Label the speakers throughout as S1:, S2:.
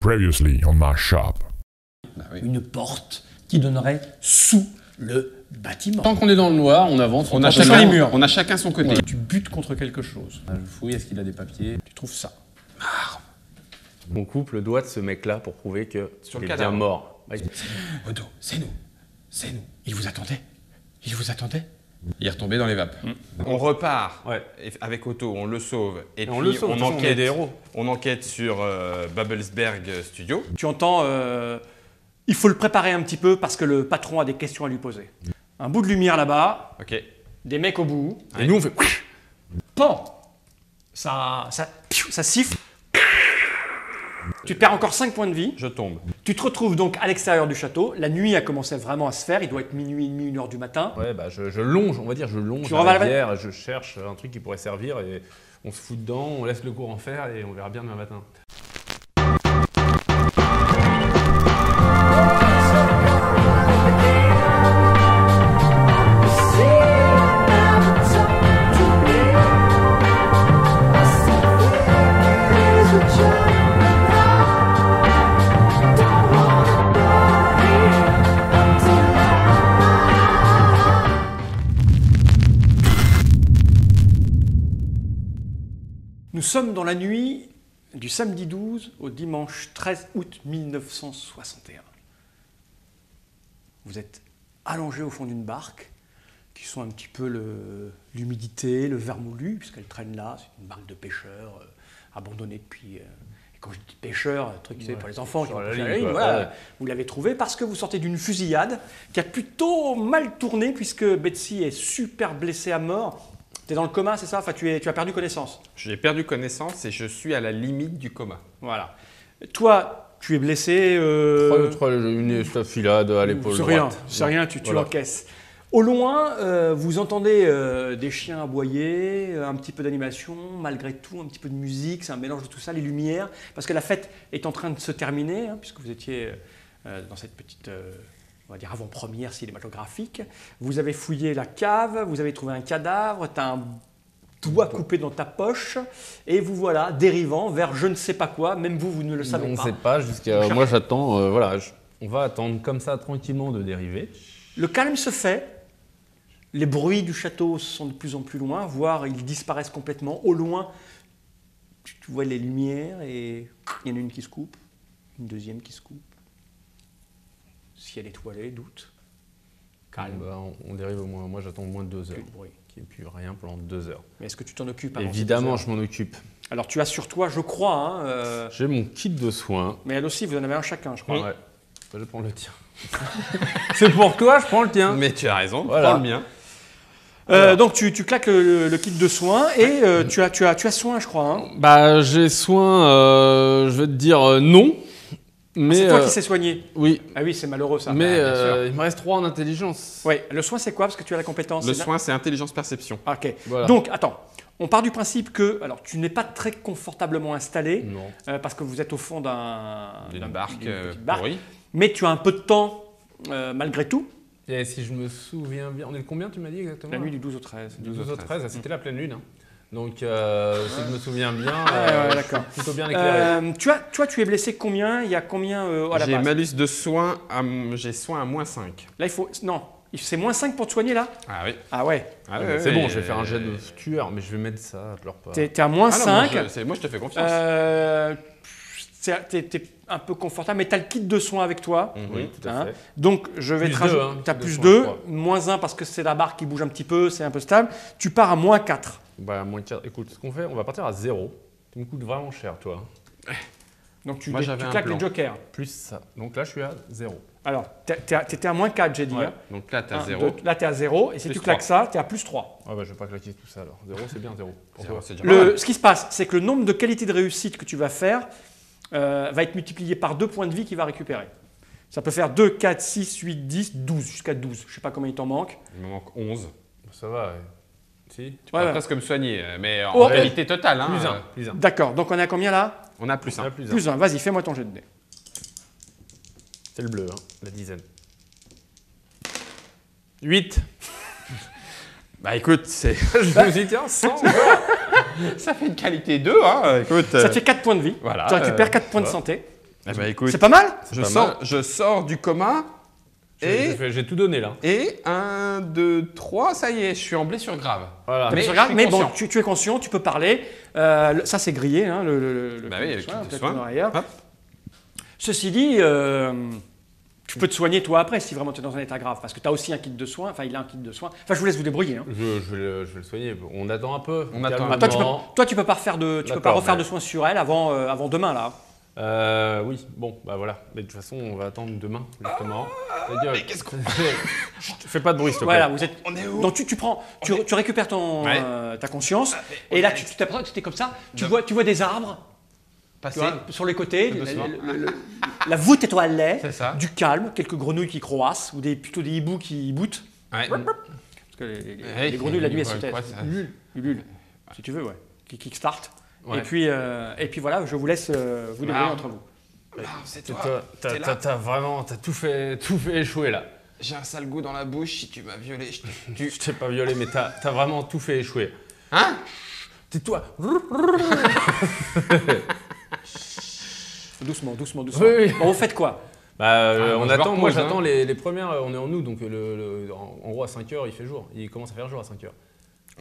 S1: Previously on my shop.
S2: Une porte qui donnerait sous le bâtiment.
S3: Tant qu'on est dans le noir, on avance.
S2: On a chacun les murs.
S4: On a chacun son côté.
S2: Ouais. Tu butes contre quelque chose.
S3: Je fouille, est-ce qu'il a des papiers?
S2: Tu trouves ça.
S5: On coupe le doigt de ce mec-là pour prouver qu'il est bien
S4: cadavre.
S5: mort.
S2: Odo, c'est nous. C'est nous. Il vous attendait. Il vous attendait.
S4: Il est retombé dans les vapes. On repart avec Otto, on le sauve. Et puis
S5: on le sauve,
S4: on
S5: de toute façon, on est des héros.
S4: On enquête sur Babelsberg Studio.
S6: Tu entends, il faut le préparer un petit peu parce que le patron a des questions à lui poser. Un bout de lumière là-bas,
S4: Ok.
S6: des mecs au bout.
S5: Et nous, on fait...
S6: Pan ça siffle. Tu perds encore 5 points de vie.
S4: Je tombe.
S6: Tu te retrouves donc à l'extérieur du château. La nuit a commencé vraiment à se faire. Il doit être minuit et demi, 1h du matin.
S5: Ouais, bah je longe, on va dire, je longe
S6: Tu
S5: la
S6: revales la
S5: rivière, je cherche un truc qui pourrait servir et on se fout dedans, on laisse le courant faire et on verra bien demain matin.
S6: Nous sommes dans la nuit du samedi 12 au dimanche 13 août 1961. Vous êtes allongé au fond d'une barque qui sent un petit peu l'humidité, le vermoulu, puisqu'elle traîne là. C'est une barque de pêcheurs abandonnée depuis... et quand je dis pêcheurs, un truc pour les enfants qui
S5: sur
S6: vont
S5: la
S6: pêcher à la
S5: ligne,
S6: ligne,
S5: quoi.
S6: voilà.
S5: Ouais.
S6: Vous l'avez trouvé parce que vous sortez d'une fusillade qui a plutôt mal tourné puisque Betsy est super blessée à mort. Tu es dans le coma, c'est ça? Enfin, tu as perdu connaissance.
S4: J'ai perdu connaissance et je suis à la limite du coma.
S6: Voilà. Toi, tu es blessé.
S5: Une estafilade à l'épaule
S6: C'est
S5: droite.
S6: rien, c'est rien, tu
S5: Voilà.
S6: encaisses. Au loin, vous entendez des chiens aboyer, un petit peu d'animation, malgré tout, un petit peu de musique, c'est un mélange de tout ça, les lumières, parce que la fête est en train de se terminer, hein, puisque vous étiez dans cette petite, on va dire, avant-première cinématographique. Vous avez fouillé la cave, vous avez trouvé un cadavre, tu as un doigt coupé dans ta poche, et vous voilà dérivant vers je ne sais pas quoi, même vous, vous ne le savez
S5: On ne
S6: pas.
S5: sait pas jusqu'à... Moi j'attends, voilà, on va attendre comme ça tranquillement de dériver.
S6: Le calme se fait. Les bruits du château sont de plus en plus loin, voire ils disparaissent complètement. Au loin, tu vois les lumières et il y en a une qui se coupe, une deuxième qui se coupe. Ciel étoilé, doute. Calme.
S5: Bah, on dérive au moins, moi j'attends au moins 2 heures.
S6: Plus de bruit.
S5: Qu'il n'y ait plus rien pendant 2 heures.
S6: Mais est-ce que tu t'en occupes avant ces
S5: Évidemment,
S6: 2 heures?
S5: je m'en occupe.
S6: Alors tu as sur toi, je crois, hein,
S5: J'ai mon kit de soins.
S6: mais elle aussi, vous en avez un chacun, je crois.
S5: Ouais. Bah, je prends le tien. C'est pour toi, je prends le tien.
S4: Mais tu as raison,
S5: Voilà.
S4: prends le mien.
S6: Donc tu claques le kit de soins et tu as soin, je crois. Hein.
S5: Bah, j'ai soin, je vais te dire non. Mais
S6: C'est toi qui sais soigner.
S5: oui,
S6: Ah oui, c'est malheureux ça.
S5: mais
S4: bien sûr.
S5: il me reste 3 en intelligence.
S6: Ouais, le soin c'est quoi? Parce que tu as la compétence.
S4: Le
S6: c'est
S4: soin, c'est intelligence-perception.
S6: Ah, ok.
S5: Voilà.
S6: Donc, attends. On part du principe que, alors, tu n'es pas très confortablement installé
S5: Non.
S6: parce que vous êtes au fond
S4: D'une barque
S6: petite barque,
S4: pourrie.
S6: mais tu as un peu de temps malgré tout.
S5: Et si je me souviens bien, on est de combien tu m'as dit exactement?
S6: La nuit du 12 au 13.
S5: Du 12 au 13, c'était la pleine lune. Hein. Donc, si je me souviens bien,
S6: ouais, d'accord.
S5: je suis plutôt bien éclairé.
S6: Toi, tu es blessé combien? Il y a combien à la
S4: J'ai
S6: base?
S4: malus de soins, j'ai soins à moins 5.
S6: Là, il faut. Non, c'est moins 5 pour te soigner là?
S4: Ah oui.
S6: Ah ouais.
S4: Ah
S5: C'est bon, je vais faire un jet de tueur, mais je vais mettre ça, pleure pas.
S6: T'es à moins
S4: Ah non,
S6: 5.
S4: moi, je te fais confiance.
S6: T'es un peu confortable, mais tu as le kit de soins avec toi.
S5: Oui, tout à
S6: Hein.
S5: fait.
S6: Donc, je vais
S5: Plus
S6: te
S5: deux,
S6: rajouter.
S5: hein,
S6: Tu as
S5: de
S6: plus
S5: soins,
S6: 2,
S5: je crois.
S6: moins 1 parce que c'est la barre qui bouge un petit peu, c'est un peu stable. Tu pars à moins 4.
S5: Bah, moins 4. Écoute, ce qu'on fait, on va partir à 0. Tu me coûtes vraiment cher, toi.
S6: Donc, tu
S4: Moi, j'avais un
S6: claques
S4: plan.
S6: les jokers.
S5: Plus ça. Donc là, je suis à 0.
S6: Alors, tu étais à moins 4, j'ai dit.
S5: Ouais.
S6: hein.
S4: Donc là, tu as
S6: Un,
S4: 0.
S6: deux, là, tu es à 0. Et si
S4: Plus
S6: tu claques
S4: 3.
S6: ça, tu es à plus 3.
S5: Ah bah, je vais pas claquer tout ça alors. 0, c'est bien 0. Pour toi.
S4: C'est déjà pas mal.
S6: Ce qui se passe, c'est que le nombre de qualités de réussite que tu vas faire va être multiplié par 2 points de vie qu'il va récupérer. Ça peut faire 2, 4, 6, 8, 10, 12, jusqu'à 12. Je ne sais pas combien il t'en manque.
S4: Il me manque 11.
S5: Ça va, ouais. Si.
S4: Tu peux
S6: Ouais.
S4: presque me soigner, mais en
S6: Oh,
S4: réalité totale. Hein,
S5: Plus 1. Plus 1.
S6: D'accord, donc on est à combien là?
S4: On a plus 1.
S5: Plus 1.
S6: Plus 1. Vas-y, fais-moi ton jet de dés.
S5: C'est le bleu, hein. La dizaine. 8.
S4: Bah écoute, c'est...
S5: Je me suis dit, tiens, 100.
S4: ça fait une qualité 2, hein. Écoute,
S6: Ça te fait 4 points de vie.
S4: Voilà,
S6: Tu récupères 4 points de
S5: ça va.
S6: santé.
S4: Eh ben, écoute,
S6: C'est pas mal?
S4: je sors du coma et
S5: J'ai tout donné là.
S4: 1, 2, 3, ça y est, je suis en blessure grave.
S5: Voilà.
S6: Mais,
S4: je suis
S6: bon,
S4: conscient.
S6: tu es conscient, tu peux parler. Ça, c'est grillé, hein,
S4: Bah oui, le kit de
S6: peut-être
S4: soins.
S6: qu'on a ailleurs.
S4: Hop.
S6: Ceci dit, tu peux te soigner toi après si vraiment tu es dans un état grave, parce que tu as aussi un kit de soins. Enfin, il a un kit de soins. Enfin, je vous laisse vous débrouiller. Hein.
S5: Je vais le soigner. On attend un peu.
S4: On attend.
S5: Calmement.
S6: Toi, tu peux pas refaire tu peux pas
S5: D'accord,
S6: refaire
S5: mais-
S6: de soins sur elle avant demain là.
S5: Oui, bon, bah voilà. Mais de toute façon, on va attendre demain, justement.
S4: mais qu'est-ce qu'on
S5: Fais pas de bruit, s'il te plaît.
S6: Voilà, vous êtes.
S4: On est où?
S6: Donc tu récupères
S4: Ouais.
S6: ta conscience et là tu t'apprends, c'était comme ça. Tu vois des arbres. Tu
S4: Passer.
S6: vois, sur les côtés,
S4: Doucement.
S6: la voûte étoilée,
S4: C'est ça.
S6: du calme, quelques grenouilles qui croassent ou plutôt des hiboux qui boutent.
S4: Ouais.
S6: Parce que les grenouilles la nuit elles se
S4: quoi,
S6: taisent.
S4: ça
S6: Ulule, si tu veux, ouais. Qui kickstart.
S5: Ouais.
S6: Et puis voilà, je vous laisse vous débrouiller entre vous.
S4: C'est
S5: Toi,
S4: toi. T'es là.
S5: t'as tout fait échouer là.
S4: J'ai un sale goût dans la bouche, si tu m'as violé,
S5: Je t'ai pas violé, mais t'as vraiment tout fait échouer.
S4: Hein?
S5: Tais-toi.
S6: Doucement.
S5: Oui.
S6: Bon, vous faites quoi?
S5: Bah,
S4: moi,
S5: on
S4: je me
S5: attend. Moi,
S4: repose,
S5: j'attends
S4: hein.
S5: les premières. On est en août, donc en gros à 5h, il fait jour. Il commence à faire jour à 5h.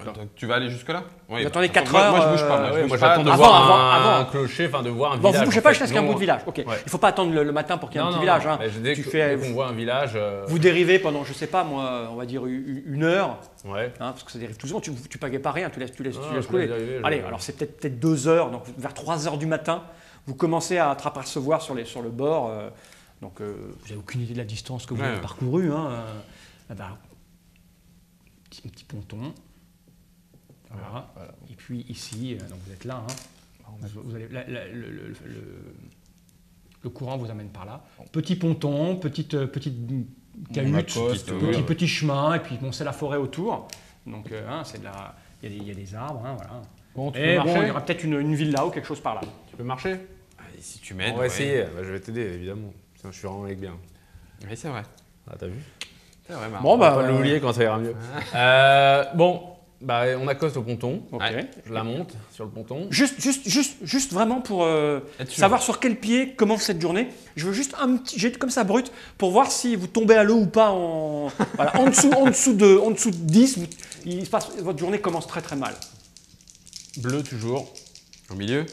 S4: Donc, tu vas aller jusque-là? Oui.
S6: Vous attendez
S4: Attends,
S6: 4
S4: moi,
S6: heures,
S4: Moi, je bouge pas. Moi, je
S5: Ouais,
S4: bouge
S5: moi,
S4: pas.
S5: j'attends de
S6: Avant,
S5: voir un
S6: avant.
S5: clocher, enfin de voir un
S6: Bon,
S5: village.
S6: vous bougez
S5: en
S6: pas
S5: fait.
S6: jusqu'à ce qu'il y ait un
S5: Non,
S6: bout de village. Ok.
S5: Ouais.
S6: Il faut pas attendre le matin pour qu'il y ait un
S5: Non,
S6: petit
S5: non,
S6: village.
S5: non.
S6: Hein.
S5: Mais dès
S6: Tu
S5: qu'on
S6: fais-
S5: voit un village.
S6: Vous dérivez pendant, je sais pas moi, on va dire une heure,
S5: Ouais.
S6: hein, parce que ça dérive tout souvent. Tu pagaies pas rien, tu laisses
S5: Non, je
S6: couler.
S5: laisse dériver,
S6: Allez,
S5: je-
S6: alors c'est peut-être 2 heures, donc vers 3 heures du matin, vous commencez à te apercevoir sur le bord. Donc vous n'avez aucune idée de la distance que vous avez parcourue. Hein, un petit ponton. Voilà. Et puis ici, donc vous êtes là. Hein. Vous allez, le courant vous amène par là. Petit ponton, petite cahute, petit chemin, et puis bon, c'est la forêt autour. Donc il y a des arbres, hein, voilà.
S5: Bon, tu
S6: Et
S5: peux
S6: bon, il
S5: marcher.
S6: y aura peut-être une villa ou quelque chose par là.
S5: Tu peux marcher.
S4: Allez, si tu m'aides.
S5: On va essayer. Bah, je vais t'aider, évidemment. Putain, je suis vraiment avec bien.
S4: Oui, c'est vrai.
S5: Ah, t'as vu?
S4: C'est vrai, Marc.
S6: Bon,
S5: On va pas l'oublier quand ça ira mieux. Bon, bah, on accoste au ponton.
S6: Ok.
S4: Ouais.
S5: Je la monte sur le ponton.
S6: Juste vraiment pour
S4: Être sûr.
S6: savoir sur quel pied commence cette journée. Je veux juste un petit jet comme ça brut pour voir si vous tombez à l'eau ou pas voilà, en dessous de 10. Votre journée commence très très mal.
S5: Bleu toujours.
S4: Au milieu.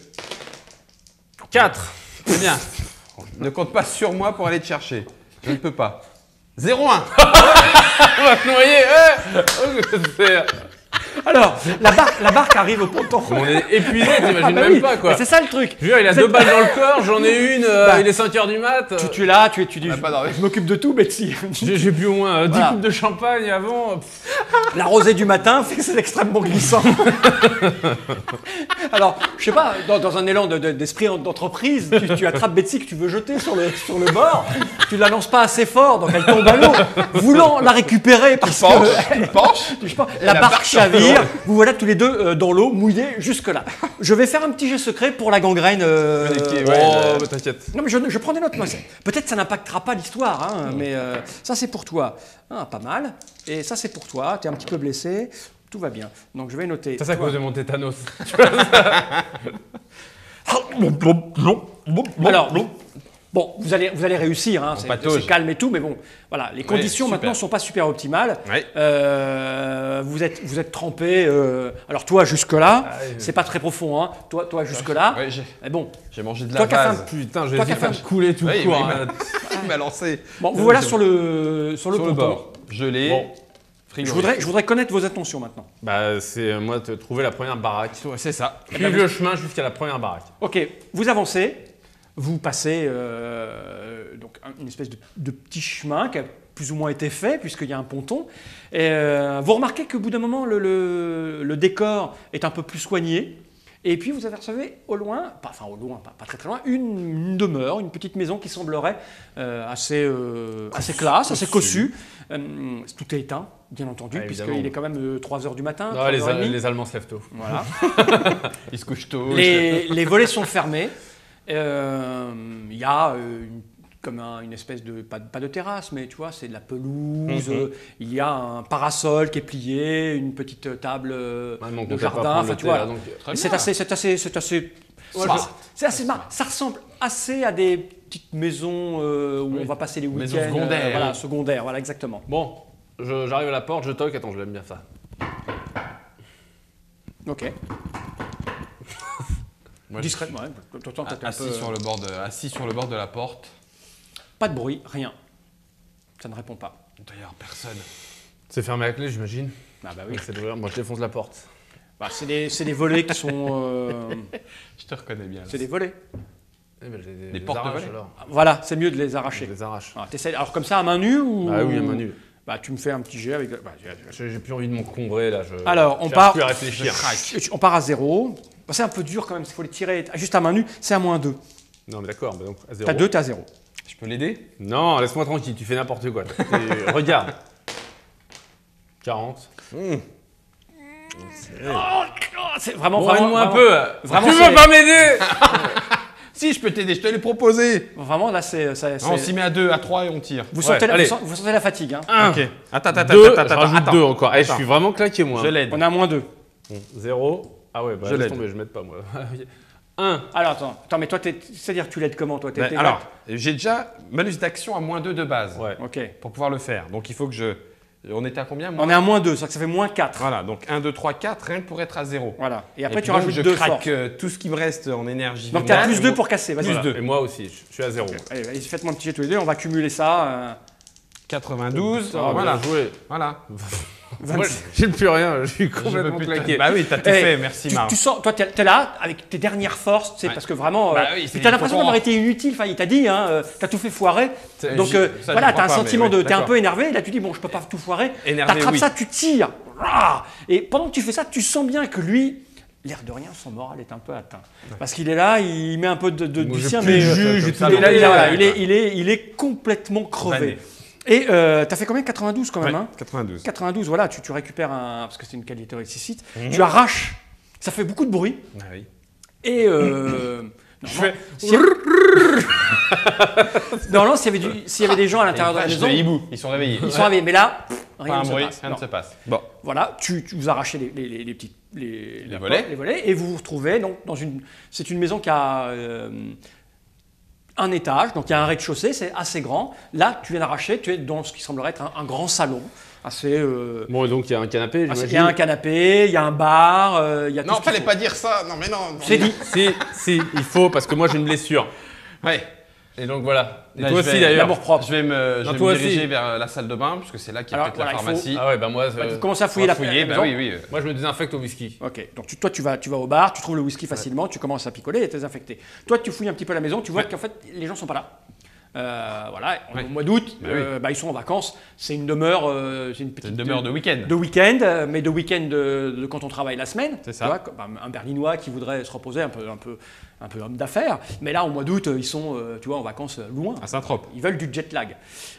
S5: 4.
S4: C'est bien. Ne compte pas sur moi pour aller te chercher. Je ne peux pas. 0-1.
S5: On va se noyer.
S6: Alors, la barque arrive au ponton.
S5: On est épuisé, t'imagines
S6: Ah bah
S5: même
S6: oui,
S5: pas quoi.
S6: mais c'est ça le truc.
S5: Je veux dire, il a
S6: C'est-
S5: 2 balles dans le corps, j'en ai une, il est 5h du mat.
S6: Tu es là, tu dis,
S4: n'a pas dormi.
S6: je m'occupe de tout, Betsy.
S5: J'ai bu au moins 10
S6: Voilà.
S5: coupes de champagne avant.
S6: La rosée du matin fait que c'est extrêmement glissant. Alors, je sais pas, dans un élan d'esprit d'entreprise, tu attrapes Betsy que tu veux jeter sur le bord, tu la lances pas assez fort, donc elle tombe à l'eau, voulant la récupérer parce que
S4: Tu penches.
S6: je sais pas, la barque chavire, vous voilà tous les deux dans l'eau, mouillés jusque-là. Je vais faire un petit jet secret pour la gangrène.
S5: Bah, t'inquiète.
S6: Non mais je prends des notes, moi. Peut-être ça n'impactera pas l'histoire, hein, mais ça c'est pour toi. Ah, pas mal. Et ça c'est pour toi, tu es un petit peu blessé, tout va bien. Donc je vais noter.
S5: Ça, c'est à
S6: toi.
S5: cause de mon tétanos.
S6: Alors, bon, vous allez réussir, hein,
S4: patauge.
S6: c'est calme et tout, mais bon, voilà, les conditions
S4: super.
S6: maintenant ne sont pas super optimales.
S4: Ouais.
S6: Vous êtes trempé. Alors toi jusque-là,
S5: Ah, oui.
S6: c'est pas très profond, hein. Toi jusque-là.
S4: Ouais,
S6: Mais bon,
S4: j'ai mangé de la
S6: Toi qui as
S4: vase.
S5: Putain, j'ai
S6: Toi
S5: essayé
S6: qui as
S5: de
S6: fait
S5: faire couler tout
S4: Oui,
S5: court.
S4: oui,
S5: hein.
S4: Il m'a lancé.
S6: bon, vous voilà sur le
S5: Sur le
S6: ponton.
S5: bord.
S4: Gelé.
S5: Bon.
S6: Je voudrais connaître vos intentions maintenant.
S5: Bah, c'est moi de trouver la première baraque.
S4: Ouais, c'est ça.
S5: Suivre le chemin jusqu'à la première baraque.
S6: Ok, vous avancez, vous passez donc une espèce de petit chemin qui a plus ou moins été fait puisqu'il y a un ponton. Et, vous remarquez qu'au bout d'un moment, le décor est un peu plus soigné. Et puis vous apercevez au loin, pas très très loin, une demeure, une petite maison qui semblerait assez classe, assez cossue. Tout est éteint, bien entendu,
S5: Ah,
S6: puisqu'il
S5: évidemment.
S6: est quand même 3h du matin.
S5: Non,
S6: 3h30.
S5: les Allemands se lèvent tôt.
S6: Voilà.
S4: Il se couche tôt.
S6: Les volets sont fermés. Il y a une espèce de, pas de terrasse, mais tu vois, c'est de la pelouse. Il y a un parasol qui est plié, une petite table
S5: Ouais, mais on
S6: de
S5: comptait pas
S6: jardin.
S5: prendre
S6: Enfin,
S5: le
S6: tu
S5: thé,
S6: vois,
S5: là, donc,
S6: c'est assez.
S5: Ouais,
S6: C'est assez marrant. Ça ressemble assez à des petite maison où on va passer les week-ends.
S4: Maison secondaire.
S6: Voilà, secondaire, voilà, exactement.
S5: Bon, j'arrive à la porte, je toque. Attends, je l'aime bien ça.
S6: Ok.
S4: Moi,
S6: Discrètement, ouais. T'entends, t'as un
S4: assis,
S6: peu-
S4: assis sur le bord de la porte.
S6: Pas de bruit, rien. Ça ne répond pas.
S4: D'ailleurs, personne.
S5: C'est fermé à clé, j'imagine.
S6: Ah bah oui.
S5: C'est d'ouvrir. Moi, je défonce la porte.
S6: Bah, c'est des volets qui sont...
S4: Je te reconnais bien. là.
S6: c'est des volets.
S5: Eh ben, je
S4: Les portes de
S5: arrache,
S4: volets.
S5: alors.
S6: Voilà, c'est mieux de les
S5: Je
S6: arracher.
S5: les arrache.
S6: Alors comme ça, à main nue ou...
S5: Ah oui, à main nue.
S6: Bah tu me fais un petit jet avec... Bah,
S5: J'ai plus envie de m'encombrer là.
S6: Alors, on
S5: j'arrive
S6: part-
S5: plus à réfléchir.
S6: on part à 0. Bah, c'est un peu dur quand même, il faut les tirer juste à main nue. C'est à -2.
S5: Non, mais d'accord. Bah donc, à 0.
S6: T'as 2, t'es à 0.
S4: Je peux l'aider?
S5: Non, laisse-moi tranquille, tu fais n'importe quoi. Regarde. 40.
S6: C'est vraiment...
S5: Bon,
S6: vraiment,
S5: aide-moi un
S6: vraiment-
S5: peu.
S6: vraiment,
S5: Tu
S6: c'est-
S5: veux pas m'aider?
S4: Si, je peux t'aider, je te l'ai proposé.
S6: Vraiment, là, c'est...
S4: On s'y met à 2, à 3 et on tire.
S6: Vous sentez,
S5: allez.
S6: vous sentez la fatigue. Hein.
S5: 1.
S4: Ok. Attends,
S5: Deux, je rajoute 2 encore. Eh, je suis vraiment claqué, moi.
S4: Je l'aide.
S6: On est à -2.
S5: 0. Ah ouais, bah
S4: Je
S5: laisse
S4: l'aide.
S5: tomber, je m'aide pas, moi. 1.
S6: Alors, attends, mais toi, c'est-à-dire que tu l'aides comment, toi?
S4: Ben, alors, j'ai déjà malus d'action à -2 de base
S5: Ouais.
S6: Ok.
S4: pour pouvoir le faire. Donc il faut que je. On était à combien
S6: On est à -2, c'est-à-dire que ça fait -4.
S4: Voilà, donc 1, 2, 3, 4, rien que pour être à 0.
S6: Voilà. Et après,
S4: Et
S6: tu
S4: puis donc,
S6: rajoutes
S4: je
S6: 2
S4: craque
S6: force.
S4: tout ce qui me reste en énergie.
S6: Donc, tu as
S4: vitale.
S6: +2 pour casser. Vas-y.
S5: Voilà.
S4: deux.
S5: Et moi aussi, je suis à 0.
S6: Allez, faites-moi un petit jet tous les deux, on va cumuler ça.
S4: 92.
S5: Ah,
S4: Voilà.
S5: bien joué.
S4: Voilà.
S5: Moi, j'ai plus rien, je suis
S4: Je
S5: complètement
S4: peux plus
S5: claqué.
S4: Bah oui, t'as tout
S6: Eh,
S4: fait, merci Marc.
S6: Tu sens, toi, t'es là avec tes dernières forces, tu sais,
S4: Ouais.
S6: parce que vraiment,
S4: Bah oui,
S6: puis
S4: c'est
S6: t'as l'impression
S4: pour-
S6: d'avoir été inutile. Enfin, il t'a dit, hein, t'as tout fait foirer.
S4: C'est-
S6: Donc
S4: ça,
S6: voilà,
S4: j'y
S6: t'as un
S4: crois pas,
S6: sentiment
S4: mais
S6: de,
S4: oui,
S6: t'es un
S4: d'accord.
S6: peu énervé. Et là, tu dis bon, je peux pas tout foirer.
S4: Énervé,
S6: T'attrapes
S4: oui.
S6: ça, tu tires. Rah. Et pendant que tu fais ça, tu sens bien que lui, l'air de rien, son moral est un peu atteint, parce qu'il est là, il met un peu du
S5: Moi, je
S6: sien,
S5: plus
S6: mais
S5: juge,
S6: il
S5: tout
S6: est là,
S5: ça,
S6: voilà,
S5: mais-
S6: il est complètement crevé.
S4: Vanné.
S6: Et t'as fait combien? 92 quand même,
S4: Ouais,
S6: hein?
S4: 92.
S6: 92, voilà, tu récupères un. Parce que c'est une qualité réussite. Tu arraches, ça fait beaucoup de bruit.
S4: Ah oui.
S6: Et.
S5: fais-
S6: Normalement, s'il y avait des gens à l'intérieur de la
S4: Vache
S6: maison,
S4: de hibou, ils sont réveillés.
S6: ils sont réveillés. Mais là,
S4: Pas
S6: rien
S4: un
S6: ne se
S4: bruit,
S6: passe.
S4: rien
S6: Non.
S4: ne se passe. Bon.
S6: Voilà, vous arrachez les petits. Les
S4: volets.
S6: les volets. Et vous vous retrouvez donc, dans une. C'est une maison qui a. Un étage, donc il y a un rez-de-chaussée, c'est assez grand. Là, tu viens d'arracher, tu es dans ce qui semblerait être un grand salon, assez.
S5: Bon, et donc il y a un canapé,
S6: Il y a
S5: j'imagine.
S6: un canapé, il y a un bar, il y a tout
S4: Non,
S6: ce qu'il
S4: fallait
S6: faut.
S4: pas dire ça. Non, mais non.
S6: C'est dit.
S5: Si, il faut, parce que moi j'ai une blessure.
S4: Ouais.
S5: Et donc voilà. Et
S4: Là,
S5: toi
S4: je
S5: aussi
S4: vais-
S5: d'ailleurs.
S6: L'amour propre.
S4: Je vais me,
S5: Non,
S4: je vais
S5: toi
S4: me diriger
S5: aussi.
S4: vers la salle de bain, puisque c'est là qu'il y a
S6: Alors,
S4: peut-être la
S6: voilà, il faut-
S4: pharmacie.
S5: Ah ouais, bah moi,
S6: Vous commencez à fouiller
S4: On va
S6: la
S4: fouiller,
S6: la
S4: bah
S6: maison.
S4: oui, oui.
S5: moi je me désinfecte au whisky.
S6: Ok, donc toi tu vas au bar, tu trouves le whisky facilement, tu commences à picoler et t'es infecté. Toi tu fouilles un petit peu la maison, tu vois qu'en fait les gens sont pas là. Voilà,
S4: Ouais.
S6: au mois d'août,
S4: Bah oui.
S6: ils sont en vacances. C'est une demeure, c'est une
S4: C'est
S6: petite
S4: une demeure de week-end.
S6: de week-end, mais de week-end de quand on travaille la semaine.
S4: C'est
S6: tu
S4: ça.
S6: vois, comme un Berlinois qui voudrait se reposer, un peu homme d'affaires. Mais là, au mois d'août, ils sont, tu vois, en vacances loin.
S4: À Saint-Trope.
S6: Ils veulent du jet lag.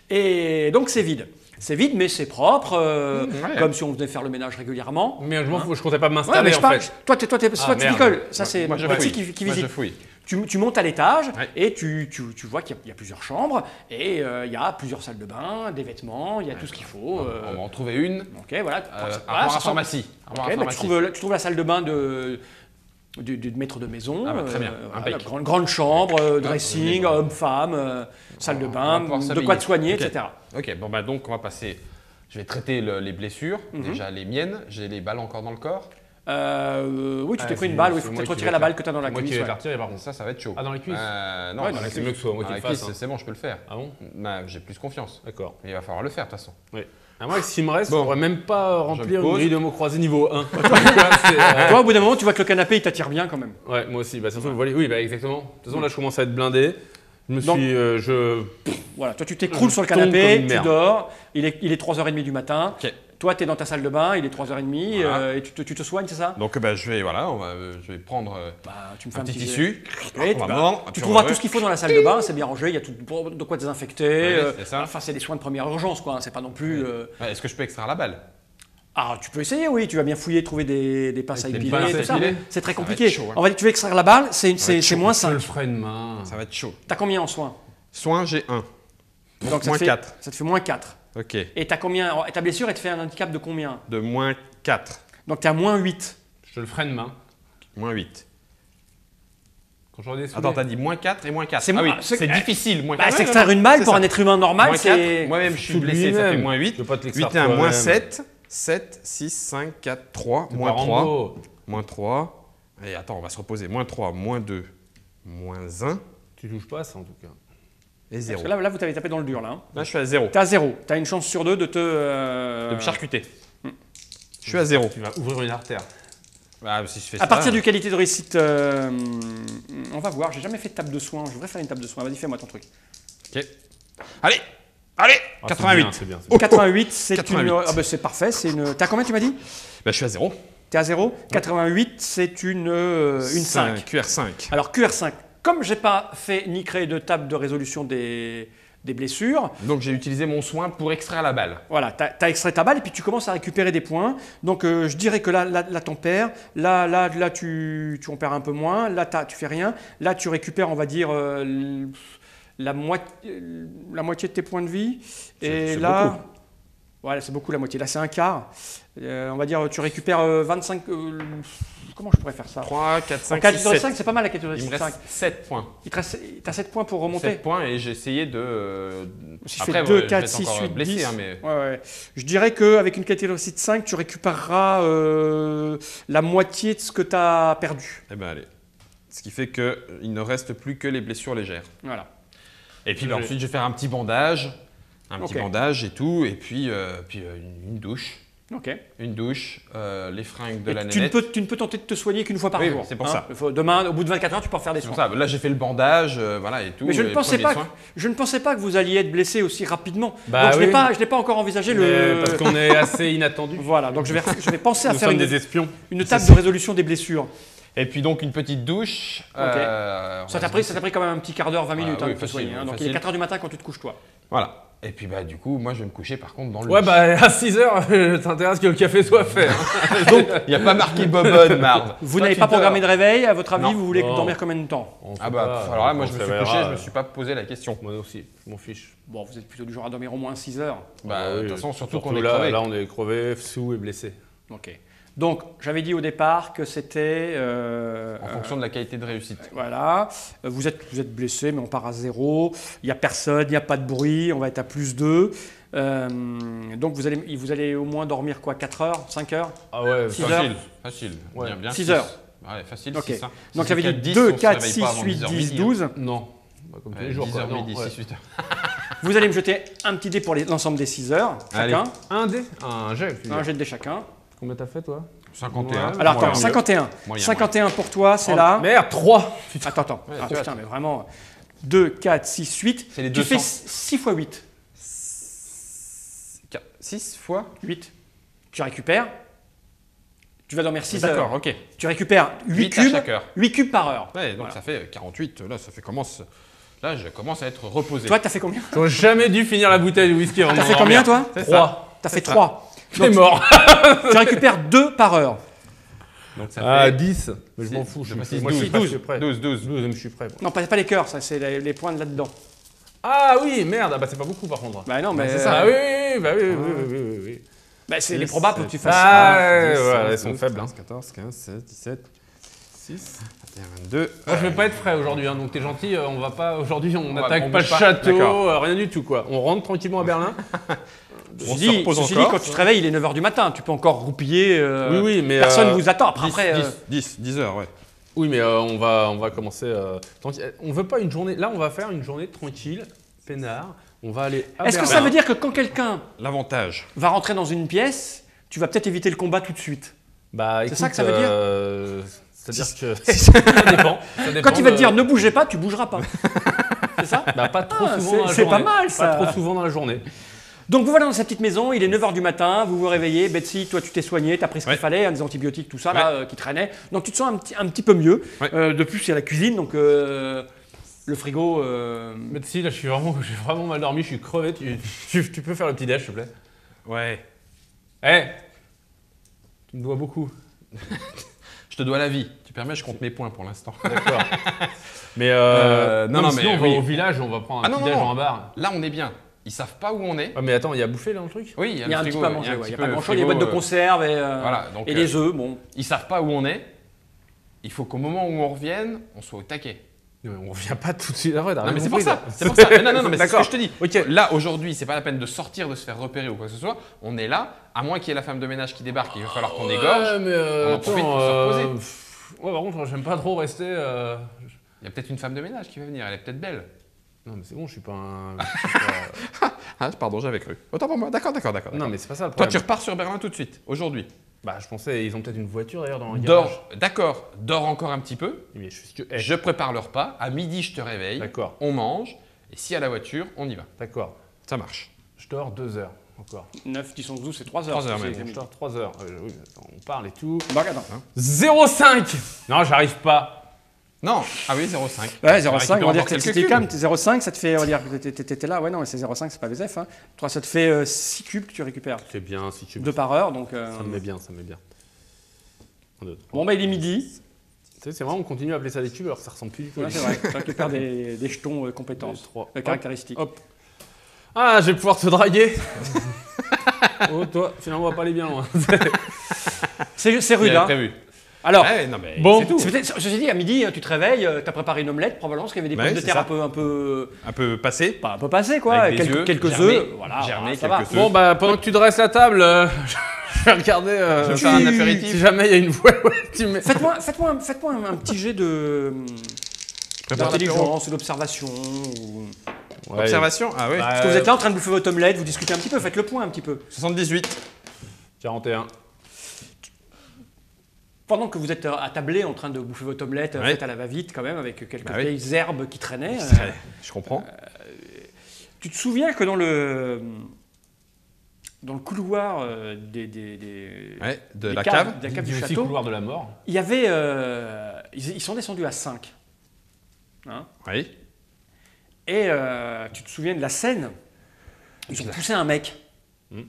S6: Et donc c'est vide. C'est vide, mais c'est propre,
S4: ouais.
S6: comme si on venait faire le ménage régulièrement.
S5: Mais je m'en fous, je comptais pas
S6: Ouais,
S5: m'installer
S6: mais je
S5: en
S6: parle.
S5: fait.
S6: Toi, tu
S5: Ah, merde.
S6: picoles. Ça, c'est
S4: Moi, je
S6: Betsy
S4: fouille.
S6: qui
S4: Moi,
S6: visite.
S4: je fouille.
S6: Tu montes à l'étage
S4: Ouais.
S6: et tu vois qu'il y a plusieurs chambres et il y a plusieurs salles de bain, des vêtements, il y a tout ce qu'il faut.
S4: On va en trouver une.
S6: Ok, voilà. Voilà,
S4: Armoire
S6: ça
S4: à
S6: sent-
S4: pharmacie. Armoire
S6: Ok,
S4: à
S6: bah, tu
S4: pharmacie.
S6: trouves la salle de bain du maître de maison.
S4: Ah bah, très bien,
S6: voilà,
S4: impec.
S6: grande chambre, dressing,
S4: on est bon.
S6: homme-femme, salle de
S4: On va
S6: bain,
S4: pouvoir
S6: de
S4: s'habiller.
S6: quoi te soigner,
S4: Ok.
S6: etc.
S4: Ok, bon bah donc on va passer. Je vais traiter les blessures, déjà les miennes. J'ai les balles encore dans le corps.
S6: Oui, tu t'es
S5: Ah,
S6: pris une
S5: c'est-
S6: balle, il
S5: c'est
S6: faut
S5: moi
S6: peut-être
S5: qui
S6: retirer
S5: vais
S6: la
S5: faire.
S6: balle que tu as dans la
S5: Moi qui
S6: cuisse.
S5: vais
S6: ouais.
S5: la retirer par
S4: Bon,
S5: contre.
S4: ça va être chaud.
S5: Ah, dans les cuisses
S4: Non,
S6: Ouais,
S4: dans
S6: dans
S4: les
S6: les
S5: C'est
S4: cuisses.
S5: mieux que ce soit moi
S4: Dans
S5: qui
S4: les
S5: le fasse.
S4: cuisses,
S5: hein.
S4: c'est bon, je peux le faire.
S5: Ah bon?
S4: Bah, j'ai plus confiance.
S5: D'accord.
S4: Mais il va falloir le faire de toute façon.
S5: Oui. Ah, moi, s'il me reste,
S4: Bon.
S5: on pourrait même pas remplir une
S4: pose.
S5: grille de mots croisés niveau 1.
S6: Toi, au bout d'un moment, tu vois que le canapé, il t'attire bien quand même.
S5: Ouais, moi aussi. Bah, surtout, vous voyez, oui, bah, exactement. De toute façon, là, je commence à être blindé. Je me
S6: Donc-
S5: suis.
S6: Voilà, toi tu t'écroules
S5: Je
S6: sur le
S5: tombe
S6: canapé,
S5: comme une
S6: tu
S5: merde.
S6: dors, il est 3h30 du matin,
S4: Ok.
S6: toi tu es dans ta salle de bain, il est 3h30
S4: Voilà.
S6: et tu te soignes, c'est ça?
S4: Donc bah, je vais je vais prendre
S6: Bah, tu me fais
S4: un
S6: un
S4: petit
S6: jet.
S4: tissu.
S6: Oui,
S4: On va
S6: bah,
S4: mordre,
S6: tu
S4: puis
S6: trouveras
S4: on va-
S6: tout ce qu'il faut dans la salle de bain, c'est bien rangé, il y a tout de quoi désinfecter.
S4: Ouais, c'est ça.
S6: Enfin, c'est des soins de première urgence, quoi, hein, c'est pas non plus.
S4: Ouais, est-ce que je peux extraire la balle?
S6: Ah, tu peux essayer, oui, tu vas bien fouiller, trouver des pinces à
S4: Des
S6: épiler,
S4: pinces à
S6: tout ça.
S4: épiler.
S6: C'est très
S4: Ça va
S6: compliqué.
S4: être chaud, hein.
S6: On va dire que tu veux extraire la balle, c'est
S4: être chaud.
S6: moins
S5: Je
S6: 5.
S5: le ferai demain.
S4: Ça va être chaud.
S6: T'as combien en soins?
S4: Soin, j'ai 1.
S6: Donc
S4: moins
S6: te fait,
S4: 4.
S6: ça te fait moins 4.
S4: Ok.
S6: Et t'as combien? Et ta blessure, elle te fait un handicap de combien?
S4: De moins 4.
S6: Donc t'es à moins 8.
S5: Je le ferai demain.
S4: Moins 8.
S5: J'en ai
S4: Attends, t'as dit moins 4 et moins 4.
S6: C'est
S4: Ah oui,
S6: moins- c'est-
S4: c'est difficile, moins
S6: Bah,
S4: 4.
S6: s'extraire une balle
S4: c'est
S6: pour
S4: ça.
S6: un être humain normal,
S4: Moins
S6: c'est.
S4: 4, moi-même je suis
S5: Tout
S4: blessé, ça fait
S5: lui-même.
S4: moins
S5: Tu
S4: 8.
S5: peux pas te l'extraire
S4: 8 et 1, moins
S5: toi-même.
S4: 7. 7, 6, 5, 4, 3,
S5: C'est
S4: moins
S5: pas
S4: 3.
S5: Rambo.
S4: Moins 3. Et attends, on va se reposer. Moins 3, moins 2, moins 1
S5: Tu touches pas ça en tout cas.
S4: et 0.
S6: Parce que là, vous t'avez tapé dans le dur, là. Hein.
S4: Là, je suis à 0.
S6: T'es à 0. T'as une chance sur 2 de te.
S4: De me charcuter. Je suis à 0.
S5: Tu vas ouvrir une artère.
S4: Bah, si je fais
S6: À
S4: ça.
S6: partir du qualité de réussite, on va voir. J'ai jamais fait de table de soins. Je voudrais faire une table de soins. Vas-y, fais-moi ton truc.
S4: Ok. Allez, allez,
S5: Ah,
S4: 88.
S5: C'est bien, c'est bien.
S6: 88, c'est
S4: 88.
S6: une. Ah bah c'est parfait. C'est une. T'as combien tu m'as dit?
S4: Bah, je suis à 0.
S6: T'es à 0. 88, c'est une 5.
S4: QR5.
S6: Alors QR5, comme j'ai pas fait ni créé de table de résolution des blessures,
S4: Donc, j'ai utilisé mon soin pour extraire la balle.
S6: voilà, tu as extrait ta balle et puis tu commences à récupérer des points. Donc je dirais que là t'en perds, là tu en perds un peu moins, là tu fais rien, là tu récupères on va dire la moitié de tes points de vie. Et
S4: C'est
S6: là,
S4: beaucoup.
S6: voilà, c'est beaucoup la moitié, là c'est un quart. On va dire tu récupères 25... comment je pourrais faire ça?
S4: 3, 4, 5, 6,
S6: catégorie
S4: 7.
S6: 5, c'est pas mal la catégorie
S4: Il me
S6: 5.
S4: reste 7 points.
S6: T'as 7 points pour remonter.
S4: 7 points et j'ai essayé de.
S6: Si je
S4: Après,
S6: fais
S4: ouais,
S6: 2,
S4: je vais
S6: 4,
S4: être
S6: 6,
S4: encore
S6: 8,
S4: blessé,
S6: 10.
S4: hein, mais.
S6: Ouais. Je dirais qu'avec une catégorie de 5, tu récupéreras la moitié de ce que tu as perdu.
S4: Eh ben, allez. Ce qui fait qu'il ne reste plus que les blessures légères.
S6: Voilà.
S4: Et puis, bah,
S5: Oui.
S4: ensuite, je vais faire un petit bandage.
S6: Ok.
S4: Et tout. Et puis, une douche.
S6: Ok.
S4: Une douche, les fringues de
S6: Et
S4: la
S6: tu ne
S4: nénette.
S6: peux tenter de te soigner qu'une fois par
S4: Oui,
S6: jour.
S4: c'est pour ça.
S6: Demain, au bout de 24 heures, tu peux en faire des
S4: C'est
S6: soins.
S4: pour ça. Là, j'ai fait le bandage, voilà, et tout.
S6: Mais je ne,
S4: les
S6: pensais
S4: premiers
S6: pas,
S4: soins.
S6: je ne pensais pas que vous alliez être blessé aussi rapidement.
S5: Bah
S6: donc je n'ai
S5: oui.
S6: pas encore envisagé
S5: Mais
S6: le.
S5: Parce qu'on est assez inattendu.
S6: Voilà, donc je vais penser à
S5: Nous
S6: faire
S5: sommes
S6: une,
S5: des espions.
S6: une table de résolution des blessures.
S4: Et puis, donc, une petite douche.
S6: Ça t'a pris quand même un petit quart d'heure, 20 minutes
S4: oui,
S6: de te
S4: facile,
S6: soigner. Donc il
S4: facile.
S6: est 4 heures du matin quand tu te couches, toi.
S4: Voilà. Et puis, bah, du coup, moi, je vais me coucher, par contre, dans le
S5: Ouais,
S4: lit.
S5: bah à 6h, t'intéresse que le café soit fait. hein.
S4: Donc, il n'y a pas marqué Bobonne, Marv.
S6: Vous
S4: Toi,
S6: n'avez
S4: tu
S6: pas
S4: dors.
S6: programmé de réveil, à votre avis,
S4: Non.
S6: vous voulez
S5: Non.
S6: dormir combien de temps?
S5: On sait
S4: Ah bah,
S5: pas,
S4: alors là, moi,
S5: on
S4: je me suis
S5: s'éveillera,
S4: couché, je me suis pas posé la question.
S5: Moi aussi, je m'en fiche.
S6: Bon, vous êtes plutôt du genre à dormir au moins 6 heures.
S4: Bah,
S5: Ah
S4: de
S5: oui,
S4: toute façon, surtout qu'on est
S5: là,
S4: crevé.
S5: là, on est crevé, sous et blessé.
S6: Ok. Donc, j'avais dit au départ que c'était.
S4: En fonction de la qualité de réussite.
S6: Voilà. Vous êtes blessé, mais on part à 0. Il n'y a personne, il n'y a pas de bruit. On va être à plus 2. Donc, vous allez au moins dormir quoi? 4 heures? 5 heures?
S5: Ah ouais,
S6: 6
S5: facile.
S6: heures.
S4: Facile.
S5: Ouais.
S4: Bien, bien.
S6: 6
S4: six.
S6: heures.
S4: Ouais, facile,
S6: Ok.
S4: 6. Hein.
S6: Donc,
S4: Si
S6: j'avais
S4: c'est
S6: dit
S4: 4,
S6: 2,
S4: 10,
S6: 4,
S4: on se réveille
S6: 6,
S4: pas avant
S6: 8,
S4: 10h
S6: 10,
S4: midi,
S6: 12.
S5: Non. Bah, comme tous les
S4: hein.
S5: jours.
S4: 10h
S5: quoi. Non,
S4: midi,
S5: ouais.
S4: 6, 8h.
S6: Vous allez me jeter un petit dé pour l'ensemble des 6 heures, chacun.
S5: Un dé Un jet, tu veux
S6: Un
S5: dire.
S6: jet de dé chacun.
S5: Combien t'as fait toi
S4: 51.
S5: Ouais.
S6: Alors,
S4: Moyen.
S6: attends, 51.
S4: Moyen,
S6: 51 pour toi, c'est
S5: Oh,
S6: là.
S5: Merde, 3
S6: Attends.
S4: Ouais,
S6: Ah,
S4: tu vois,
S6: putain, mais vraiment. 2, 4, 6, 8.
S4: C'est les
S6: Tu fais
S4: 200.
S6: 6 fois 8.
S4: 6 fois
S6: 8. Tu récupères. Tu vas dormir 6 heures.
S4: D'accord, ok.
S6: Tu récupères 8
S4: 8 à
S6: cubes,
S4: chaque heure.
S6: 8 cubes par heure.
S4: Ouais, donc
S6: Voilà.
S4: ça fait 48. Là, ça fait commence. Là, je commence à être reposé.
S6: Toi, t'as fait combien?
S5: J'aurais jamais dû finir la bouteille de whisky avant
S6: T'as
S5: de
S6: fait combien,
S5: m'endormir.
S6: toi?
S5: 3.
S6: T'as fait
S4: ça.
S6: 3.
S5: T'es mort.
S6: Tu récupères 2 par heure.
S4: Donc ça
S5: Ah,
S4: fait
S5: 10. Mais je
S4: Six.
S5: m'en fous.
S4: Je
S5: Je
S4: précise
S5: suis, moi, je suis
S4: 12.
S5: presque prêt.
S4: 12.
S5: 12, je suis prêt. moi.
S6: Non, pas les cœurs, ça, c'est les points de là-dedans.
S5: Ah oui, merde. Ah bah c'est pas beaucoup par contre.
S6: Bah non, mais.
S4: c'est ça.
S5: Ah oui, oui.
S6: Bah, c'est
S4: Six,
S6: les probables pour que tu fasses
S5: Ah,
S6: ça.
S5: ouais,
S4: 10,
S5: ouais,
S4: 11,
S5: elles sont
S4: 12,
S5: faibles.
S4: 15, 14, 15, 16, 17, 6, 21, 22.
S5: Moi, je vais pas être frais aujourd'hui, hein, donc t'es gentil, on va pas. Aujourd'hui, on
S4: va-
S5: n'attaque
S4: on
S5: pas le
S4: bouge pas.
S5: château,
S4: D'accord.
S5: rien du tout quoi. On rentre tranquillement à Berlin.
S4: On se repose
S6: Ceci dit,
S4: encore.
S6: quand tu te réveilles, il est 9h du matin. Tu peux encore roupiller.
S5: Oui, mais.
S6: Personne vous attend. Après,
S4: 10 heures, ouais.
S5: Oui, mais on va commencer. Tranquille. On veut pas une journée. Là, on va faire une journée tranquille, peinard. On va aller à
S6: est-ce que
S5: Berlin.
S6: ça veut dire que quand quelqu'un
S4: L'avantage.
S6: va rentrer dans une pièce, tu vas peut-être éviter le combat tout de suite?
S5: Bah,
S6: C'est ça
S5: écoute,
S6: que ça veut dire
S5: c'est-à-dire que. ça dépend. Ça dépend
S6: Quand il va te
S5: de-
S6: dire ne bougez pas, tu bougeras pas. C'est ça?
S5: Bah, pas trop
S6: Ah,
S5: souvent dans la
S6: c'est
S5: journée.
S6: pas mal, ça.
S5: Pas trop souvent dans la journée.
S6: Donc vous voilà dans cette petite maison, il est 9h du matin, vous vous réveillez, Betsy, toi tu t'es soignée, tu as pris ce qu'il
S4: Ouais.
S6: fallait, des antibiotiques, tout ça là, qui traînait. Donc tu te sens un petit peu mieux.
S4: Ouais.
S6: De plus, il y a la cuisine, donc le frigo.
S5: Mais si, là, j'ai vraiment mal dormi, je suis crevé. Tu peux faire le petit déj, s'il te plaît?
S4: Ouais.
S5: Eh, tu me dois beaucoup.
S4: Je te dois la vie. Tu permets, je compte mes points pour l'instant.
S5: D'accord. Mais
S4: non, mais
S5: sinon, on va
S4: oui.
S5: au village, on va prendre un
S4: Ah, non,
S5: petit
S4: non,
S5: déj
S4: non.
S5: en bar.
S4: Là, on est bien. Ils savent pas où on est.
S5: Ah, mais attends, il y a à bouffer là dans le truc?
S4: Oui,
S6: Il y a
S4: le
S6: un petit
S4: frigo,
S6: peu à manger, il
S4: un
S6: n'y a
S4: petit
S6: pas
S4: peu
S6: grand chose, il y a des
S4: frigo,
S6: boîtes de conserve et,
S4: voilà, donc,
S6: et les œufs, bon.
S4: Ils savent pas où on est. Il faut qu'au moment où on revienne, on soit au taquet.
S5: Non, mais on revient pas tout de suite. Arrête,
S4: Non, mais c'est
S5: compris,
S4: pour ça. C'est pour ça. Mais non, mais c'est ce que
S5: D'accord.
S4: je te dis.
S5: Ok.
S4: Là, aujourd'hui, c'est pas la peine de sortir, de se faire repérer ou quoi que ce soit. On est là, à moins qu'il y ait la femme de ménage qui débarque, il va falloir qu'on égorge.
S5: Ouais, mais
S4: on en profite pour se reposer.
S5: Ouais, par contre, j'aime pas trop rester.
S4: Il y a peut-être une femme de ménage qui va venir, elle est peut-être belle.
S5: Non, mais c'est bon, je suis pas un.
S4: Ah, pardon, j'avais cru. Autant pour moi. D'accord.
S5: Non, mais c'est pas ça le
S4: Toi,
S5: problème.
S4: tu repars sur Berlin tout de suite, aujourd'hui.
S5: Bah, je pensais, ils ont peut-être une voiture d'ailleurs dans le garage.
S4: Dors, d'accord, dors encore un petit peu.
S5: Mais je suis que.
S4: Je prépare le repas. À midi, je te réveille.
S5: D'accord,
S4: On mange. Et si à la voiture, on y va.
S5: d'accord.
S4: Ça marche.
S5: Je dors 2 heures encore.
S6: 9, 10, 11, 12, c'est 3 heures.
S4: 3 heures
S6: c'est-
S4: même.
S6: c'est
S5: Je
S6: midi.
S5: dors 3 heures. Oui, attends, on parle et tout.
S6: Bah, attends.
S5: 0,5. Non, j'arrive pas.
S4: Non. Ah oui, 0,5.
S6: Ouais,
S4: On va
S6: 0,5, on va dire
S4: récupérer
S6: que
S4: quelques
S6: c'était
S4: cubes.
S6: calme. 0,5, ça te fait, on va dire que t'étais là. Ouais, non, mais c'est 0,5, c'est pas VZF. Hein. Toi, ça te fait 6 cubes que tu récupères.
S5: C'est bien si tu.
S6: 2 par heure, donc.
S5: Ça me met bien, ça me met bien.
S6: Bon, bah, il est midi.
S5: Tu sais, c'est vrai, on continue à appeler ça des tubes alors que ça ressemble plus du tout.
S6: Ouais, c'est vrai. Tu récupères des jetons
S5: Deux,
S6: compétences,
S5: trois.
S6: caractéristiques.
S5: Hop. Ah, je vais pouvoir te draguer. Oh, toi, finalement, on va pas aller bien loin.
S6: C'est
S4: Il
S6: rude,
S4: avait
S6: hein.
S4: prévu.
S6: Alors,
S4: Ouais, non, mais
S5: Bon.
S4: c'est tout.
S6: c'est peut-être- ceci dit, à midi, tu te réveilles, tu as préparé une omelette, probablement, parce qu'il y avait des
S4: Ouais,
S6: pommes de
S4: c'est
S6: terre
S4: ça.
S6: un peu.
S4: Un peu passé.
S6: Pas un peu passées, quoi.
S4: Avec des œufs,
S6: Quelques
S4: germés,
S6: œufs. Voilà,
S4: germés,
S6: ça va.
S4: quelques œufs.
S5: Bon, bah, pendant que tu dresses la table, je vais regarder.
S4: Je vais faire un apéritif.
S5: Si jamais il y a une voie, ouais, tu mets.
S6: Faites-moi un petit jet de.
S4: Prépare
S6: d'intelligence ou d'observation. Ou...
S5: Ouais,
S4: Observation. Ah oui.
S6: Parce que vous êtes là en train de bouffer votre omelette, vous discutez un petit peu, faites le point un petit peu.
S4: 78.
S5: 41.
S6: Pendant que vous êtes attablé en train de bouffer votre omelette,
S4: Ouais.
S6: faites à la va-vite quand même, avec quelques
S4: Bah oui.
S6: vieilles herbes qui traînaient.
S4: Je comprends.
S6: Tu te souviens que dans le couloir
S4: Ouais, de
S6: des
S4: la
S6: caves-
S4: cave.
S6: de la cave
S5: Il y
S6: du
S5: a aussi
S6: château,
S5: couloir de la mort.
S6: il y avait. Ils sont descendus à 5. Hein,
S4: Oui.
S6: et tu te souviens de la scène. Ils ont poussé un mec.
S5: Hmm.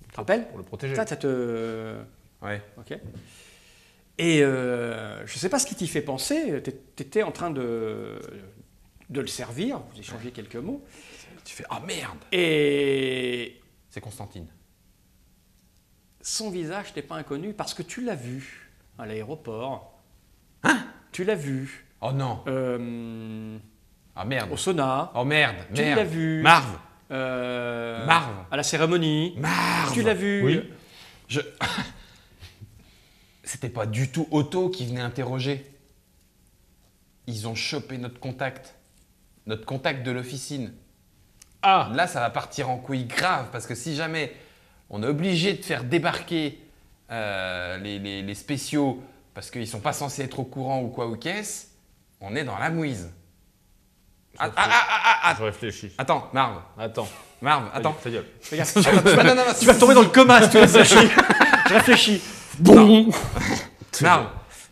S6: Tu te rappelles?
S5: Pour le protéger.
S6: Ça te.
S4: Ouais.
S6: Ok. Et je ne sais pas ce qui t'y fait penser. Tu étais en train de le servir. Vous échangez quelques mots.
S4: Tu fais ah merde.
S6: Et
S4: C'est Constantine.
S6: son visage t'est pas inconnu parce que tu l'as vu à l'aéroport. Hein? Tu l'as vu
S4: Oh non. Ah merde.
S6: au sauna.
S4: Oh merde.
S6: Tu
S4: Merde.
S6: l'as vu
S4: Marve.
S6: Marve. À la cérémonie.
S4: Marve.
S6: Tu l'as vu
S5: Oui.
S4: Je. C'était pas du tout Otto qui venait interroger. Ils ont chopé notre contact de l'officine.
S5: Ah.
S4: Là, ça va partir en couille grave parce que si jamais on est obligé de faire débarquer les spéciaux parce qu'ils sont pas censés être au courant ou quoi ou qu'est-ce, on est dans la mouise.
S5: Je réfléchis.
S4: Attends, Marve,
S5: Attends.
S4: attends.
S5: Ta gueule.
S6: Regarde,
S4: Non,
S6: tu vas tomber dans le coma si tu réfléchis. Je réfléchis.
S5: Bon.
S4: Marve.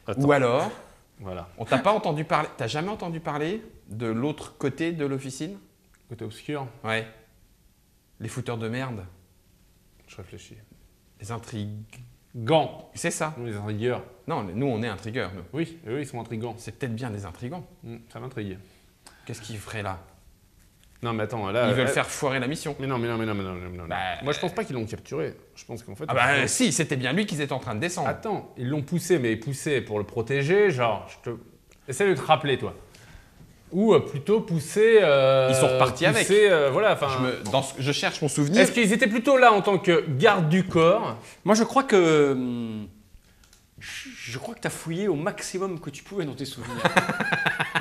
S5: Attends.
S4: Ou alors,
S5: Voilà.
S4: on t'a pas entendu parler. T'as jamais entendu parler de l'autre côté de l'officine?
S5: Côté obscur.
S4: Ouais. Les fouteurs de merde.
S5: Je réfléchis.
S4: Les intrigues.
S5: Gants.
S4: C'est ça.
S5: Nous, les intrigueurs.
S4: Non, nous, on est intrigueurs, nous.
S5: Oui, eux, ils sont intrigants.
S4: C'est peut-être bien des intrigants.
S5: Ça m'intrigue.
S4: Qu'est-ce qu'ils feraient là?
S5: Non, mais attends, là.
S4: Ils veulent faire foirer la mission.
S5: Mais non.
S4: Bah,
S5: Moi, je pense pas qu'ils l'ont capturé. Je pense qu'en fait.
S4: Ah bah si, c'était bien lui qu'ils étaient en train de descendre.
S5: Attends, ils l'ont poussé, mais poussé pour le protéger, genre, essaie de te rappeler, toi. Ou plutôt poussé...
S4: Ils sont repartis avec.
S5: Voilà, enfin...
S4: Je cherche mon souvenir.
S5: Est-ce qu'ils étaient plutôt là en tant que garde du corps?
S6: Moi, je crois que. Je crois que tu as fouillé au maximum que tu pouvais dans tes souvenirs.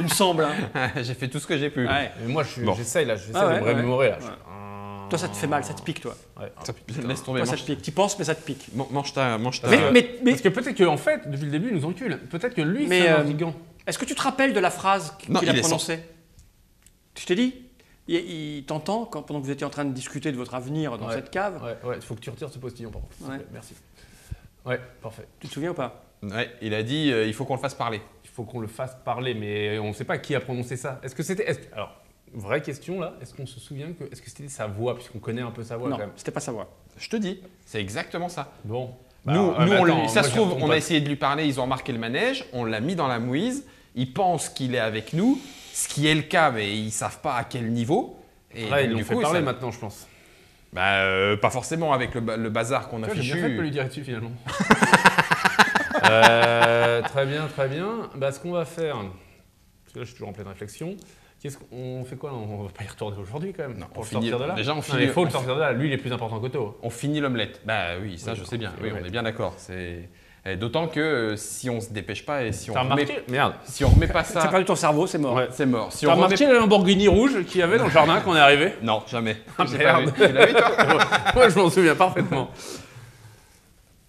S6: Il me semble. Hein.
S4: J'ai fait tout ce que j'ai pu.
S6: Ouais.
S5: Mais moi,
S4: Bon.
S5: j'essaye là,
S6: Ah ouais,
S5: de me remémorer là.
S6: Ouais. Toi, ça te fait mal, ça te pique, toi.
S5: Ouais.
S4: Laisse tomber.
S6: Toi, ça te pique. Tu penses, mais ça te pique.
S4: Mange ta.
S6: Mais
S5: Parce que peut-être qu'en fait, depuis le début, il nous encule. Peut-être que lui,
S6: Mais,
S5: c'est un intriguant.
S6: est-ce que tu te rappelles de la phrase
S4: Non,
S6: qu'il a
S4: il est
S6: prononcée? Je t'ai dit, il t'entend pendant que vous étiez en train de discuter de votre avenir dans
S5: Ouais.
S6: cette cave.
S5: Ouais, il faut que tu retires ce postillon par contre. s'il te
S6: Ouais.
S5: plaît. Merci. Ouais, parfait.
S6: Tu te souviens ou pas?
S4: Ouais, il a dit il faut qu'on le fasse parler.
S5: Il faut qu'on le fasse parler, mais on ne sait pas qui a prononcé ça. Est-ce que c'était. Alors, vraie question là, est-ce qu'on se souvient que. Est-ce que c'était sa voix, puisqu'on connaît un peu sa voix
S6: Non,
S5: quand même?
S6: c'était pas sa voix.
S4: Je te dis, c'est exactement ça.
S5: Bon.
S4: Nous,
S5: Bah,
S4: nous,
S5: attends,
S4: ça
S5: moi,
S4: se
S5: j'y
S4: trouve,
S5: retourne
S4: on
S5: pas.
S4: a essayé de lui parler, ils ont remarqué le manège, on l'a mis dans la mouise, ils pensent qu'il est avec nous, ce qui est le cas, mais ils savent pas à quel niveau. Et
S5: Là,
S4: donc,
S5: ils l'ont
S4: du
S5: fait
S4: coup,
S5: parler
S4: ça-
S5: maintenant, je pense.
S4: Bah, pas forcément avec le bazar qu'on a
S5: J'ai bien fait de
S4: fichu.
S5: pas lui dire dessus finalement. Très bien, très bien. Bah, ce qu'on va faire, que là je suis toujours en pleine réflexion. Qu'est-ce qu'on fait quoi là? On va pas y retourner aujourd'hui quand même.
S4: Non,
S5: pour
S4: on
S5: le
S4: finit-
S5: sortir de là.
S4: déjà, on
S5: Non,
S4: finit-
S5: mais il faut
S4: on
S5: le sortir de là. Lui, il est plus important qu'Otto.
S4: On finit l'omelette. Bah oui, ça
S5: Oui,
S4: je sais bien.
S5: on
S4: Oui,
S5: finit
S4: on est bien d'accord. Et d'autant que si on se dépêche pas et si on
S5: T'as
S4: remet,
S5: remarqué? Merde.
S4: si on remet pas
S6: T'as
S4: ça,
S6: perdu ton cerveau, c'est mort.
S5: Ouais.
S4: c'est mort. Si
S5: T'as
S4: on remet...
S5: remarqué la Lamborghini rouge qu'il y avait dans le jardin quand on est arrivé?
S4: Non, jamais.
S5: Ah,
S4: J'ai pas
S5: merde.
S4: vu. Tu l'as vu toi?
S5: Moi, je m'en souviens parfaitement.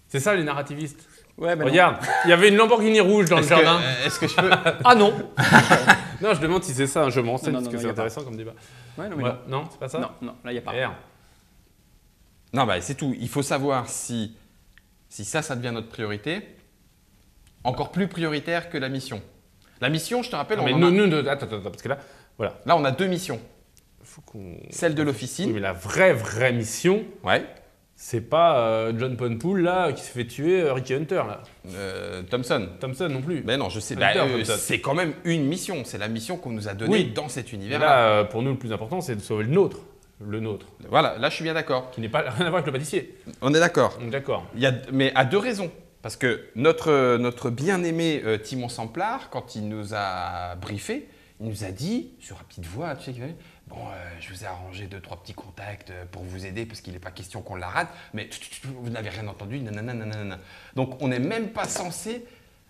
S5: C'est ça les narrativistes.
S6: Ouais, ben non.
S5: Regarde, il y avait une Lamborghini rouge dans le
S4: Est-ce que,
S5: jardin.
S4: est-ce que je peux
S6: Ah non.
S5: Non, je demande si c'est ça. Je me renseigne
S6: Non, non,
S5: parce que
S6: non,
S5: c'est
S6: y a pas.
S5: intéressant comme débat.
S6: Ouais, non, mais
S5: Ouais,
S6: non.
S5: non, c'est pas ça.
S6: Non, non, là, il n'y a pas.
S5: Merde.
S4: Non, bah c'est tout. Il faut savoir si ça devient notre priorité, encore plus prioritaire que la mission. La mission, je te rappelle,
S5: Non, mais
S4: on en a-
S5: nous, attends, parce que là, voilà.
S4: là on a 2 missions.
S5: Faut qu'on.
S4: Celle de
S5: Oui,
S4: l'officine,
S5: mais la vraie mission,
S4: ouais.
S5: c'est pas John Ponpool là qui se fait tuer Ricky Hunter là.
S4: Thompson.
S5: Thompson non plus.
S4: Mais non, je sais.
S5: Hunter,
S4: Bah,
S5: Thompson.
S4: c'est quand même une mission. C'est la mission qu'on nous a donnée
S5: Oui.
S4: dans cet
S5: Mais
S4: univers-là.
S5: là, pour nous, le plus important, c'est de sauver le nôtre. Le nôtre.
S4: Voilà, là je suis bien d'accord.
S5: Qui n'est pas rien à voir avec le pâtissier.
S4: On est d'accord.
S5: Donc d'accord.
S4: Mais à 2 raisons. Parce que notre bien-aimé Timon Samplar, quand il nous a briefé, il nous a dit, sur une petite voix, tu sais, bon, je vous ai arrangé 2-3 petits contacts pour vous aider, parce qu'il n'est pas question qu'on la rate, mais vous n'avez rien entendu, nanana, nanana. Donc on n'est même pas censé,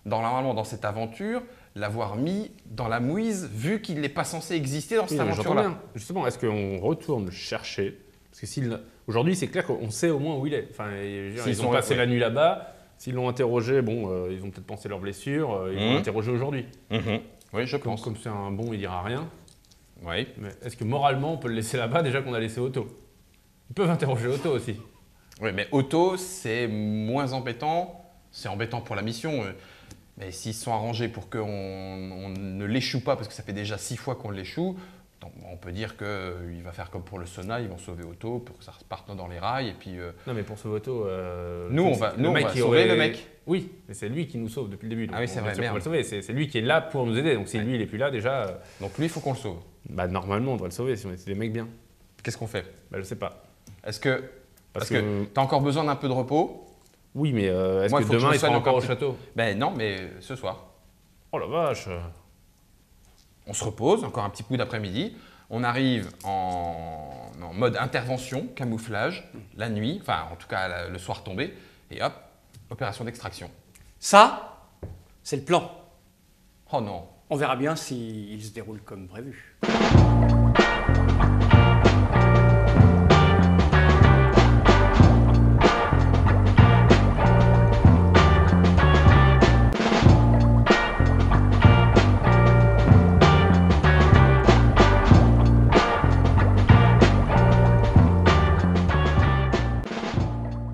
S4: normalement dans cette aventure, l'avoir mis dans la mouise, vu qu'il n'est pas censé exister dans cette
S5: Oui, mais j'entends
S4: aventure-là.
S5: bien. Justement, est-ce qu'on retourne le chercher? Parce que aujourd'hui, c'est clair qu'on sait au moins où il est. Enfin, ils ont passé la nuit là-bas. S'ils l'ont interrogé, bon, ils ont peut-être pensé leurs blessures. Ils l'ont interrogé aujourd'hui.
S4: Mhm. Oui, je pense.
S5: Comme c'est un bon, il dira rien.
S4: Oui.
S5: Mais est-ce que moralement, on peut le laisser là-bas déjà qu'on a laissé Otto? Ils peuvent interroger Otto aussi.
S4: Oui, mais Otto, c'est moins embêtant. C'est embêtant pour la mission. Mais s'ils se sont arrangés pour qu'on ne l'échoue pas, parce que ça fait déjà 6 fois qu'on l'échoue, donc on peut dire qu'il va faire comme pour le Sona, ils vont sauver Otto pour que ça reparte dans les rails. Et puis,
S5: Non, mais pour sauver Otto,
S4: Nous, on va
S5: qui
S4: sauver le mec.
S5: Oui, mais c'est lui qui nous sauve depuis le début. Donc
S4: Ah oui, c'est
S5: on
S4: vrai,
S5: est sûr qu'on va
S4: merde.
S5: le sauver. C'est lui qui est là pour nous aider. Donc si lui, il est plus là, déjà,
S4: Donc lui, il faut qu'on le sauve.
S5: bah, normalement, on doit le sauver si on est des mecs bien.
S4: Qu'est-ce qu'on fait?
S5: Bah, je sais pas.
S4: Est-ce que
S5: Parce
S4: tu
S5: que
S4: as encore besoin d'un peu de repos?
S5: oui, mais est-ce
S4: Moi,
S5: que
S4: il faut que je
S5: demain,
S4: me
S5: il sera
S4: soigne
S5: encore au
S4: encore
S5: château?
S4: Ben non, mais ce soir.
S5: Oh la vache!
S4: On se repose, encore un petit coup d'après-midi. On arrive en mode intervention, camouflage, la nuit, enfin en tout cas le soir tombé, et hop, opération d'extraction.
S6: Ça, c'est le plan.
S4: Oh non.
S6: On verra bien s'il se déroule comme prévu.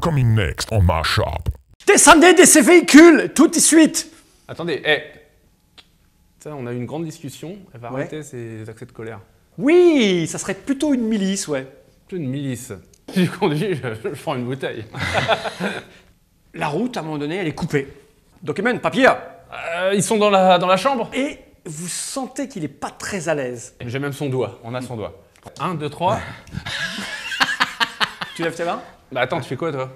S1: Coming next on my shop.
S6: Descendez de ces véhicules, tout de suite.
S5: Attendez, ça, on a eu une grande discussion. Elle va
S6: Ouais.
S5: arrêter ses accès de colère.
S6: Oui, ça serait plutôt une milice, ouais.
S5: C'est une milice. Si je conduis, je prends une bouteille.
S6: La route, à un moment donné, elle est coupée. Document, papier.
S5: Ils sont dans la chambre.
S6: Et vous sentez qu'il n'est pas très à l'aise.
S5: J'ai même son doigt.
S4: On a son doigt.
S5: 1, 2, 3.
S6: Tu lèves tes mains?
S5: Bah attends, tu fais quoi toi?